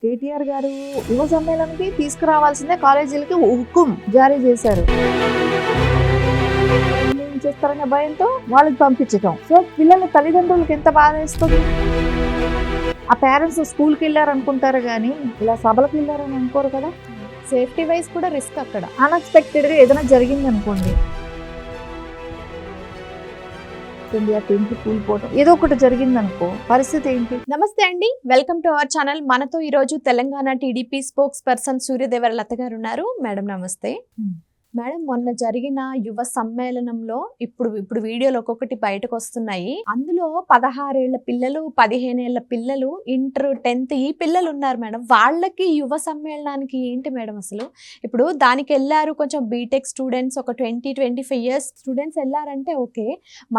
కేటీఆర్ గారు యువ సమ్మేళనానికి తీసుకురావాల్సిందే కాలేజీలకి హుకుం జారీ చేశారు. ఏం చేస్తారనే భయంతో వాళ్ళకి పంపించటం. సో పిల్లల తల్లిదండ్రులకి ఎంత బాధ వేస్తుంది. ఆ పేరెంట్స్ స్కూల్కి వెళ్ళారు అనుకుంటారు కానీ ఇలా సభలకు వెళ్ళారని అనుకోరు కదా. సేఫ్టీ వైజ్ కూడా రిస్క్ అక్కడ. అన్ఎక్స్పెక్టెడ్గా ఏదైనా జరిగింది అనుకోండి, కూలిపోవటం ఏదో ఒకటి జరిగింది అనుకో, పరిస్థితి ఏంటి? నమస్తే అండి, వెల్కమ్ టు అవర్ ఛానల్. మనతో ఈ రోజు తెలంగాణ టీడీపీ స్పోక్స్ పర్సన్ సూర్యదేవర లత గారు ఉన్నారు. మేడం నమస్తే. మేడం, మొన్న జరిగిన యువ సమ్మేళనంలో ఇప్పుడు వీడియోలు ఒక్కొక్కటి బయటకు వస్తున్నాయి. అందులో 16 ఏళ్ల పిల్లలు, 15 ఏళ్ల పిల్లలు, ఇంటర్ 10th ఈ పిల్లలు ఉన్నారు మేడం. వాళ్ళకి యువ సమ్మేళనానికి ఏంటి మేడం అసలు? ఇప్పుడు దానికి వెళ్ళారు కొంచెం బీటెక్ స్టూడెంట్స్, ఒక 20-25 ఇయర్స్ స్టూడెంట్స్ వెళ్ళారంటే ఓకే.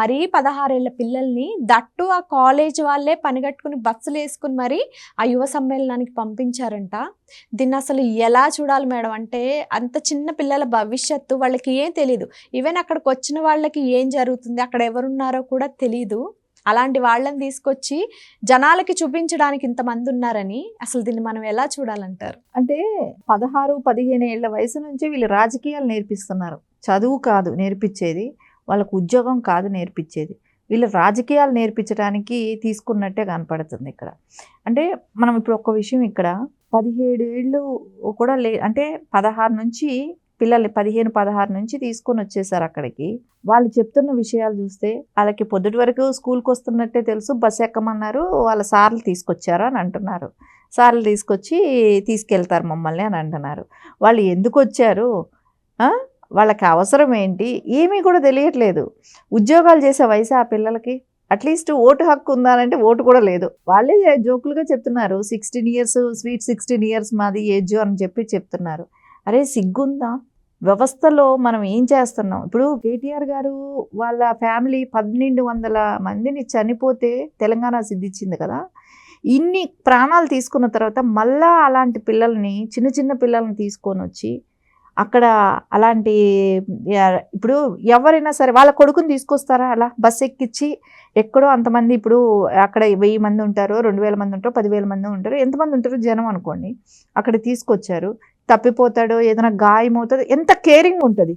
మరీ 16 ఏళ్ల పిల్లల్ని దట్టు ఆ కాలేజ్ వాళ్ళే పనిగట్టుకుని బస్సులు వేసుకుని మరి ఆ యువ సమ్మేళనానికి పంపించారంట. దీన్ని అసలు ఎలా చూడాలి మేడం? అంటే అంత చిన్న పిల్లల భవిష్యత్తు, వాళ్ళకి ఏం తెలీదు. ఈవెన్ అక్కడికి వచ్చిన వాళ్ళకి ఏం జరుగుతుంది, అక్కడ ఎవరున్నారో కూడా తెలీదు. అలాంటి వాళ్ళని తీసుకొచ్చి జనాలకి చూపించడానికి ఇంతమంది ఉన్నారని అసలు దీన్ని మనం ఎలా చూడాలంటారు? అంటే 16-15 ఏళ్ల వయసు నుంచి వీళ్ళు రాజకీయాలు నేర్పిస్తున్నారు. చదువు కాదు నేర్పించేది, వాళ్ళకు ఉద్యోగం కాదు నేర్పించేది. వీళ్ళు రాజకీయాలు నేర్పించడానికి తీసుకున్నట్టే కనపడుతుంది ఇక్కడ. అంటే మనం ఇప్పుడు ఒక విషయం, ఇక్కడ 17 ఏళ్ళు కూడా అంటే 16 నుంచి పిల్లలు 15-16 నుంచి తీసుకొని వచ్చేసారు అక్కడికి. వాళ్ళు చెప్తున్న విషయాలు చూస్తే వాళ్ళకి పొద్దుటి వరకు స్కూల్కి వస్తున్నట్టే తెలుసు. బస్సు ఎక్కమన్నారు, వాళ్ళ సార్లు తీసుకొచ్చారు అని అంటున్నారు. సార్లు తీసుకెళ్తారు మమ్మల్ని అని అంటున్నారు. వాళ్ళు ఎందుకు వచ్చారు, వాళ్ళకి అవసరం ఏంటి, ఏమీ కూడా తెలియట్లేదు. ఉద్యోగాలు చేసే వయసు ఆ పిల్లలకి. అట్లీస్ట్ ఓటు హక్కు ఉందానంటే ఓటు కూడా లేదు. వాళ్ళే జోకులుగా చెప్తున్నారు 16 ఇయర్స్, స్వీట్ 16 ఇయర్స్ మాది ఏజ్ అని చెప్తున్నారు. అరే సిగ్గుందా? వ్యవస్థలో మనం ఏం చేస్తున్నాం? ఇప్పుడు కేటీఆర్ గారు వాళ్ళ ఫ్యామిలీ 1200 మందిని చనిపోతే తెలంగాణ సిద్ధించింది కదా. ఇన్ని ప్రాణాలు తీసుకున్న తర్వాత మళ్ళా అలాంటి పిల్లల్ని, చిన్న పిల్లల్ని తీసుకొని వచ్చి అక్కడ అలాంటి, ఇప్పుడు ఎవరైనా సరే వాళ్ళ కొడుకుని తీసుకొస్తారా అలా బస్సు ఎక్కించి? ఎక్కడో అంతమంది, ఇప్పుడు అక్కడ 1000 మంది ఉంటారు, 2000 మంది ఉంటారు, 10,000 మంది ఉంటారు, ఎంతమంది ఉంటారు జనం అనుకోండి. అక్కడ తీసుకొచ్చారు, తప్పిపోతాడు, ఏదైనా గాయం అవుతుంది, ఎంత కేరింగ్ ఉంటుంది.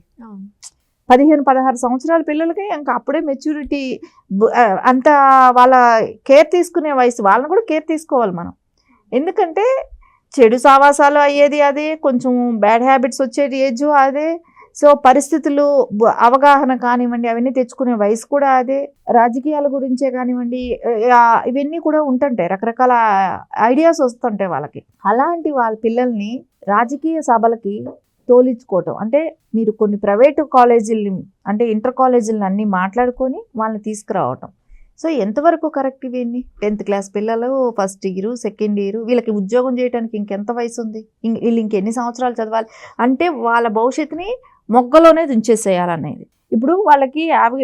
15-16 సంవత్సరాల పిల్లలకి ఇంకా అప్పుడే మెచ్యూరిటీ, అంత వాళ్ళ కేర్ తీసుకునే వయసు. వాళ్ళని కూడా కేర్ తీసుకోవాలి మనం. ఎందుకంటే చెడు సావాసాలు అయ్యేది అదే, కొంచెం బ్యాడ్ హ్యాబిట్స్ వచ్చేది ఏజ్ అదే. సో పరిస్థితులు, అవగాహన కానివ్వండి, అవన్నీ తెచ్చుకునే వయసు కూడా అదే. రాజకీయాల గురించే కానివ్వండి, ఇవన్నీ కూడా ఉంటుంటాయి, రకరకాల ఐడియాస్ వస్తుంటాయి వాళ్ళకి. అలాంటి వాళ్ళ పిల్లల్ని రాజకీయ సభలకి తోలించుకోవటం అంటే, మీరు కొన్ని ప్రైవేటు కాలేజీలు అంటే ఇంటర్ కాలేజీలను అన్నీ మాట్లాడుకొని వాళ్ళని తీసుకురావటం. సో ఎంతవరకు కరెక్ట్ ఇవన్నీ? 10th క్లాస్ పిల్లలు, ఫస్ట్ ఇయర్, సెకండ్ ఇయర్, వీళ్ళకి ఉద్యోగం చేయడానికి ఇంకెంత వయసు ఉంది? వీళ్ళు ఇంకెన్ని సంవత్సరాలు చదవాలి? అంటే వాళ్ళ భవిష్యత్తుని మొగ్గలోనే దించేసేయాలనేది. ఇప్పుడు వాళ్ళకి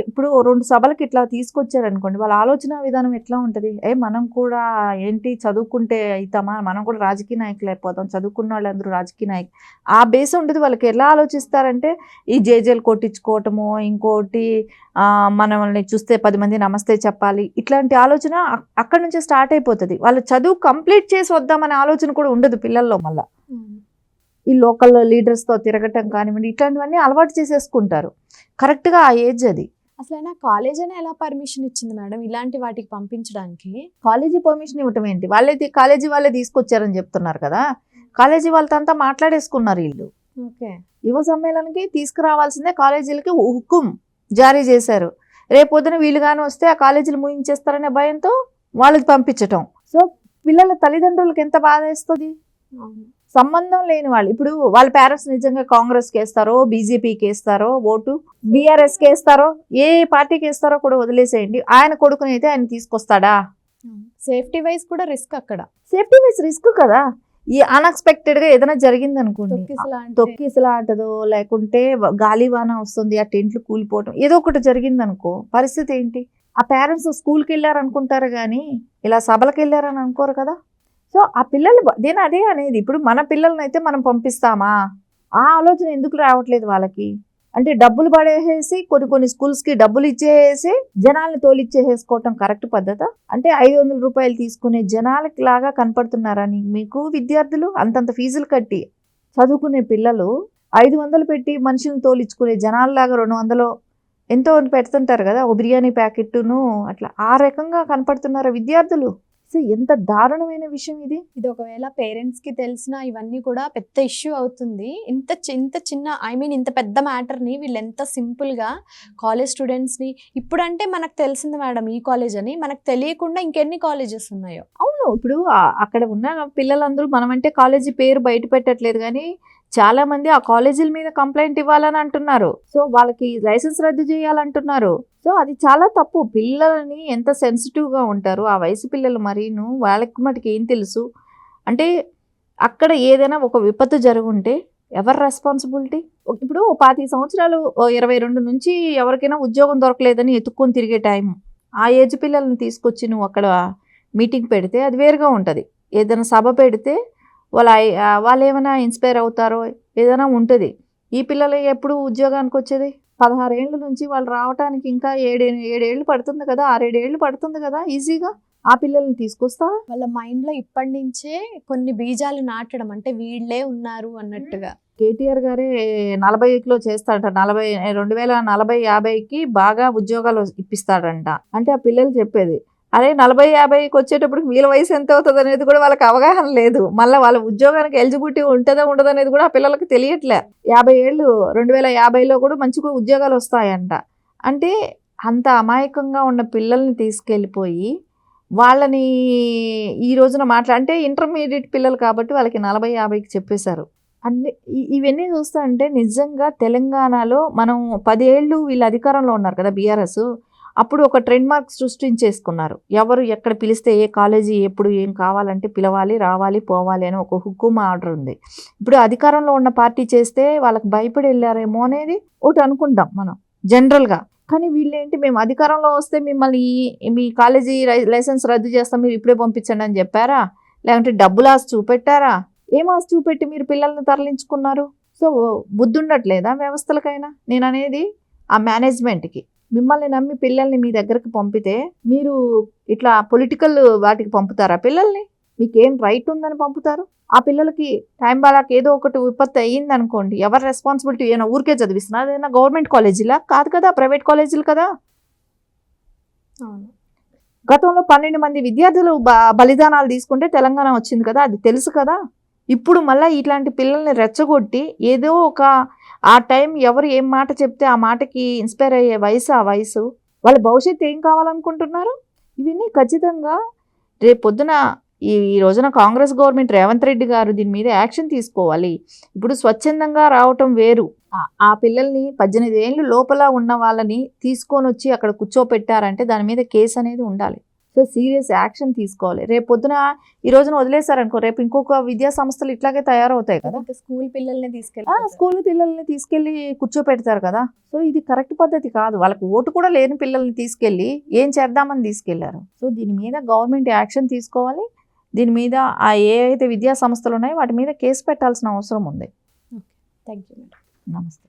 ఇప్పుడు 2 సభలకి ఇట్లా తీసుకొచ్చారనుకోండి, వాళ్ళ ఆలోచన విధానం ఎట్లా ఉంటుంది? మనం కూడా ఏంటి చదువుకుంటే అవుతామా, మనం కూడా రాజకీయ నాయకులు అయిపోతాం, చదువుకున్న వాళ్ళందరూ రాజకీయ నాయకులు, ఆ బేస్ ఉంటుంది వాళ్ళకి. ఎలా ఆలోచిస్తారంటే ఈ జేజేలు కొట్టించుకోవటము, ఇంకోటి మనల్ని చూస్తే 10 మంది నమస్తే చెప్పాలి, ఇట్లాంటి ఆలోచన అక్కడి నుంచే స్టార్ట్ అయిపోతుంది. వాళ్ళు చదువు కంప్లీట్ చేసి వద్దామనే ఆలోచన కూడా ఉండదు పిల్లల్లో. మళ్ళీ ఈ లోకల్ లీడర్స్తో తిరగటం కానివ్వండి, ఇట్లాంటివన్నీ అలవాటు చేసేసుకుంటారు. కరెక్ట్గా ఆ ఏజ్ అది. అసలు కాలేజ్ అని ఎలా పర్మిషన్ ఇచ్చింది మేడం ఇలాంటి వాటికి పంపించడానికి? కాలేజీ పర్మిషన్ ఇవ్వటం ఏంటి? కాలేజీ వాళ్ళే తీసుకొచ్చారని చెప్తున్నారు కదా. కాలేజీ వాళ్ళతో మాట్లాడేసుకున్నారు వీళ్ళు. ఓకే. యువ సమ్మేళనానికి తీసుకురావాల్సిందే కాలేజీలకి హుకుం జారీ చేశారు. రేపొద్దున వీళ్ళు కానీ వస్తే ఆ కాలేజీలు ముగించేస్తారనే భయంతో వాళ్ళకి పంపించటం. సో పిల్లల తల్లిదండ్రులకి ఎంత బాధ వేస్తుంది. సంబంధం లేని వాళ్ళు, ఇప్పుడు వాళ్ళ పేరెంట్స్ నిజంగా కాంగ్రెస్కి వేస్తారో, బీజేపీకి వేస్తారో ఓటు, బీఆర్ఎస్కి వేస్తారో, ఏ పార్టీకి వేస్తారో కూడా వదిలేసేయండి. ఆయన కొడుకుని అయితే ఆయన తీసుకొస్తాడా? సేఫ్టీ వైజ్ కూడా రిస్క్ అక్కడ. సేఫ్టీ వైజ్ రిస్క్ కదా. ఈ అన్ఎక్స్పెక్టెడ్గా ఏదైనా జరిగింది అనుకోండి, తొక్కిసలాటదో లేకుంటే గాలివాన వస్తుంది, ఆ టెంట్లు కూలిపోవటం, ఏదో ఒకటి జరిగింది అనుకో, పరిస్థితి ఏంటి? ఆ పేరెంట్స్ స్కూల్కి వెళ్ళారు అనుకుంటారు కానీ ఇలా సభలకు వెళ్ళారని అనుకోరు కదా. సో ఆ పిల్లలు నేను అదే అనేది, ఇప్పుడు మన పిల్లల్ని అయితే మనం పంపిస్తామా, ఆ ఆలోచన ఎందుకు రావట్లేదు వాళ్ళకి? అంటే డబ్బులు పడేసేసి కొన్ని స్కూల్స్కి డబ్బులు ఇచ్చేసి జనాల్ని తోలిచ్చేసేసుకోవటం కరెక్ట్ పద్ధత? అంటే 500 రూపాయలు తీసుకునే జనాలకి లాగా కనపడుతున్నారా మీకు విద్యార్థులు? అంతంత ఫీజులు కట్టి చదువుకునే పిల్లలు 500 పెట్టి మనుషులను తోలిచ్చుకునే జనాల్లాగా 200 ఎంతో పెడుతుంటారు కదా, ఓ బిర్యానీ ప్యాకెట్ను అట్లా ఆ రకంగా కనపడుతున్నారా విద్యార్థులు? సో ఎంత దారుణమైన విషయం ఇది. ఇది ఒకవేళ పేరెంట్స్ కి తెలిసినా ఇవన్నీ కూడా పెద్ద ఇష్యూ అవుతుంది. ఇంత చిన్న ఇంత పెద్ద మ్యాటర్ని వీళ్ళు ఎంత సింపుల్ గా కాలేజ్ స్టూడెంట్స్ ని, ఇప్పుడంటే మనకు తెలిసింది మేడం ఈ కాలేజ్ అని, మనకు తెలియకుండా ఇంకెన్ని కాలేజెస్ ఉన్నాయో. అవును, ఇప్పుడు అక్కడ ఉన్న పిల్లలందరూ మనమంటే కాలేజీ పేరు బయట పెట్టట్లేదు, కానీ చాలా మంది ఆ కాలేజీల మీద కంప్లైంట్ ఇవ్వాలని అంటున్నారు. సో వాళ్ళకి లైసెన్స్ రద్దు చేయాలంటున్నారు. సో అది చాలా తప్పు. పిల్లలని ఎంత సెన్సిటివ్గా ఉంటారు ఆ వయసు పిల్లలు, మరీను వాళ్ళకి మటుకు ఏం తెలుసు అంటే అక్కడ ఏదైనా ఒక విపత్తు జరుగుంటే ఎవరు రెస్పాన్సిబిలిటీ? ఇప్పుడు 25 సంవత్సరాలు 22 నుంచి ఎవరికైనా ఉద్యోగం దొరకలేదని ఎత్తుక్కొని తిరిగే టైం, ఆ ఏజ్ పిల్లల్ని తీసుకొచ్చి నువ్వు అక్కడ మీటింగ్ పెడితే అది వేరుగా ఉంటుంది. ఏదైనా సభ పెడితే వాళ్ళు ఏమైనా ఇన్స్పైర్ అవుతారో ఏదైనా ఉంటుంది. ఈ పిల్లలు ఎప్పుడు ఉద్యోగానికి వచ్చేది? 16 ఏళ్ళ నుంచి వాళ్ళు రావడానికి ఇంకా 7 ఏళ్ళు పడుతుంది కదా, 6-7 ఏళ్ళు పడుతుంది కదా ఈజీగా. ఆ పిల్లల్ని తీసుకొస్తారా? వాళ్ళ మైండ్ లో ఇప్పటి నుంచే కొన్ని బీజాలు నాటడం, అంటే వీళ్ళే ఉన్నారు అన్నట్టుగా. కేటీఆర్ గారే 40లో చేస్తాడట, 2040-50కి బాగా ఉద్యోగాలు ఇప్పిస్తాడంట. అంటే ఆ పిల్లలు చెప్పేది అరే 40-50కి వచ్చేటప్పుడు వీళ్ళ వయసు ఎంత అవుతుంది అనేది కూడా వాళ్ళకి అవగాహన లేదు. మళ్ళీ వాళ్ళ ఉద్యోగానికి ఎలిజిబిలిటీ ఉంటుందా ఉండదు అనేది కూడా ఆ పిల్లలకి తెలియట్లే. 50 ఏళ్ళు 2050లో కూడా మంచిగా ఉద్యోగాలు వస్తాయంట. అంటే అంత అమాయకంగా ఉన్న పిల్లల్ని తీసుకెళ్ళిపోయి వాళ్ళని ఈ రోజున అంటే ఇంటర్మీడియట్ పిల్లలు కాబట్టి వాళ్ళకి 40-50కి చెప్పేశారు. అన్ని ఇవన్నీ చూస్తా అంటే నిజంగా తెలంగాణలో మనం 10 ఏళ్ళు వీళ్ళు అధికారంలో ఉన్నారు కదా బీఆర్ఎస్, అప్పుడు ఒక ట్రెండ్ మార్క్ సృష్టించేసుకున్నారు. ఎవరు ఎక్కడ పిలిస్తే ఏ కాలేజీ ఎప్పుడు ఏం కావాలంటే పిలవాలి, రావాలి, పోవాలి అని ఒక హుకుమ్ ఆర్డర్ ఉంది. ఇప్పుడు అధికారంలో ఉన్న పార్టీ చేస్తే వాళ్ళకి భయపడి వెళ్ళారేమో అనేది ఒకటి అనుకుంటాం మనం జనరల్గా. కానీ వీళ్ళేంటి, మేము అధికారంలో వస్తే మిమ్మల్ని మీ కాలేజీ లైసెన్స్ రద్దు చేస్తాం, మీరు ఇప్పుడే పంపించండి అని చెప్పారా? లేకుంటే డబ్బులు ఆశ చూపెట్టారా? ఏం ఆశ చూపెట్టి మీరు పిల్లల్ని తరలించుకున్నారు? సో బుద్ధి ఉండట్లేదా వ్యవస్థలకైనా? నేను అనేది ఆ మేనేజ్మెంట్కి. మిమ్మల్ని నమ్మి పిల్లల్ని మీ దగ్గరకు పంపితే మీరు ఇట్లా పొలిటికల్ వాటికి పంపుతారా పిల్లల్ని? మీకేం రైట్ ఉందని పంపుతారు? ఆ పిల్లలకి టైం బాలాకి ఏదో ఒకటి విపత్తు అయ్యింది అనుకోండి, ఎవరు రెస్పాన్సిబిలిటీ? ఏమైనా ఊరికే చదివిస్తున్నారు? ఏదైనా గవర్నమెంట్ కాలేజీలా? కాదు కదా, ప్రైవేట్ కాలేజీలు కదా. గతంలో 12 మంది విద్యార్థులు బలిదానాలు తీసుకుంటే తెలంగాణ వచ్చింది కదా, అది తెలుసు కదా. ఇప్పుడు మళ్ళీ ఇట్లాంటి పిల్లల్ని రెచ్చగొట్టి ఏదో ఒక ఆ టైం ఎవరు ఏం మాట చెప్తే ఆ మాటకి ఇన్స్పైర్ అయ్యే వయసు ఆ వయసు. వాళ్ళ భవిష్యత్తు ఏం కావాలనుకుంటున్నారు? ఇవన్నీ ఖచ్చితంగా రేపు పొద్దున ఈ రోజున కాంగ్రెస్ గవర్నమెంట్ రేవంత్ రెడ్డి గారు దీని మీద యాక్షన్ తీసుకోవాలి. ఇప్పుడు స్వచ్ఛందంగా రావటం వేరు. ఆ పిల్లల్ని 18 ఏళ్ళు లోపల ఉన్న వాళ్ళని తీసుకొని వచ్చి అక్కడ కూర్చోపెట్టారంటే దాని మీద కేసు అనేది ఉండాలి. సో సీరియస్ యాక్షన్ తీసుకోవాలి. రేపు పొద్దున ఈ రోజున వదిలేశారనుకో, రేపు ఇంకొక విద్యా సంస్థలు ఇట్లాగే తయారవుతాయి కదా. స్కూల్ పిల్లల్ని తీసుకెళ్ళి కూర్చోపెడతారు కదా. సో ఇది కరెక్ట్ పద్ధతి కాదు. వాళ్ళకి ఓటు కూడా లేని పిల్లల్ని తీసుకెళ్ళి ఏం చేద్దామని తీసుకెళ్లారు. సో దీని మీద గవర్నమెంట్ యాక్షన్ తీసుకోవాలి. దీని మీద ఏ అయితే విద్యా సంస్థలు ఉన్నాయో వాటి మీద కేసు పెట్టాల్సిన అవసరం ఉంది. Thank you. నమస్తే.